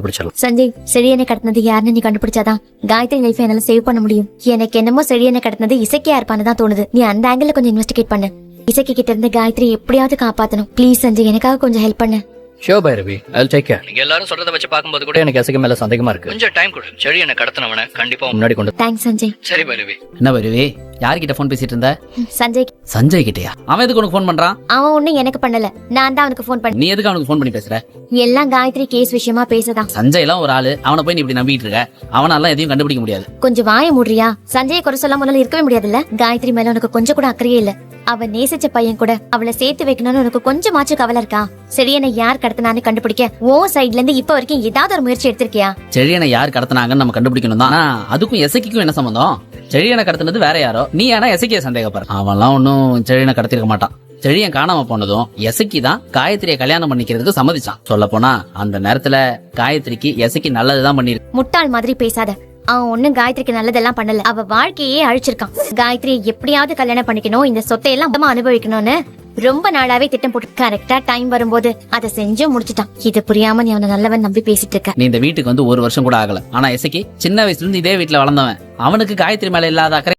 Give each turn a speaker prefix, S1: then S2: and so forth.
S1: கண்டுபிடிச்சிடலாம்.
S2: சஞ்சய், செழியனை கடத்தினது யாருன்னு நீ கண்டுபிடிச்சாதான் காயத்ரி லைஃப் என்னால சேவ் பண்ண முடியும். எனக்கு என்னமோ செழியனை கடத்தினது இசைக்கியா இருப்பான்னு தான் தோணுது. நீ அந்த ஆங்கிள் கொஞ்சம் இன்வெஸ்டிகேட் பண்ணு. இசைக்கு கிட்ட இருந்து காயத்ரி எப்படியாவது காப்பாத்தணும். ப்ளீஸ் சஞ்சய், எனக்காக கொஞ்சம் ஹெல்ப் பண்ணு.
S1: Sure Bhairavi, I'll take care. நீங்க எல்லாரும் சொல்றத வச்சு பாக்கும்போது கூட எனக்கு எசைக்கு மேல சந்தேகமா இருக்கு. கொஞ்சம் டைம் கொடு. சரி, என்ன கடத்தினவன கண்டிப்பா முன்னாடி கொண்டு.
S2: தேங்க்ஸ் சஞ்சய்.
S1: சரி பைரவி.
S3: என்ன பைரவி, யார்கிட்ட போன் பேசிட்டு இருந்த?
S2: சஞ்சய்.
S3: சஞ்சய் கிட்டயா? அவன் எதுக்கு உனக்கு போன் பண்றான்?
S2: அவன் ஒண்ணும் எனக்கு பண்ணல, நான் தான் அவனுக்கு போன் பண்ணேன்.
S3: நீ எதுக்கு அவனுக்கு போன் பண்ணி பேசுற?
S2: எல்லாம் காயத்ரி கேஸ் விஷயமா பேசதான்.
S3: சஞ்சய் எல்லாம் ஒரு ஆளு, அவனை போய் நீ இப்படி நம்பிட்டு இருக்க. அவனால எதையும் கண்டுபிடிக்க முடியாது.
S2: கொஞ்சம் வாய மூடுறியா? சஞ்சயை குறை சொல்லாம உன்னால இருக்கவே முடியாதுல்ல. காயத்ரி மேல உனக்கு கொஞ்சம் கூட அக்கறையே இல்ல. அவ நேசிச்ச பையன் கூட அவளை சேர்த்து வைக்கணும்னு உனக்கு கொஞ்சமாச்சும் கவலை இருக்கா? செழியனை யார் கடத்தினான்னு கண்டுபிடிக்க ஓ சைட்ல இருந்து இப்ப வரைக்கும் ஏதாவது ஒரு முயற்சி எடுத்திருக்கியா?
S3: செழியனை யார் கடத்தினாங்கன்னு நம்ம கண்டுபிடிக்கணும் தான். அதுக்கும் எசைக்கும் என்ன சம்பந்தம்? செழியனை கடத்தினது வேற யாரோ, நீ ஆனா எசைக்கிய சந்தேகப்படுற. அவன்லாம் ஒன்னும் செழியனை கடத்திருக்க மாட்டான். செழியன் காணாம போனதும் எசைக்கு தான் காயத்ரியை கல்யாணம் பண்ணிக்கிறதுக்கு சம்மதிச்சான். சொல்ல போனா அந்த நேரத்துல காயத்ரிக்கு எசைக்கு நல்லதுதான் பண்ணிருக்கு.
S2: முட்டாள் மாதிரி பேசாத. அவன் ஒண்ணும் காயத்ரிக்கு நல்லதெல்லாம் பண்ணல. அவ வாழ்க்கையே அழிச்சிருக்கான். காயத்ரியை எப்படியாவது கல்யாணம் பண்ணிக்கணும், இந்த சொத்தை எல்லாம் அனுபவிக்கணும்னு ரொம்ப நாளாவே திட்டம் போட்டு கரெக்டா டைம் வரும்போது அதை செஞ்சும் முடிச்சிட்டான். இது புரியாம நீ அவனை நல்லவன் நம்பி பேசிட்டு இருக்க.
S3: நீ இந்த வீட்டுக்கு வந்து 1 வருஷம் கூட ஆகல. ஆனா எசைக்கு சின்ன வயசுல இருந்து இதே வீட்டுல வளர்ந்தவன். அவனுக்கு காயத்ரி மேல இல்லாத அக்கறை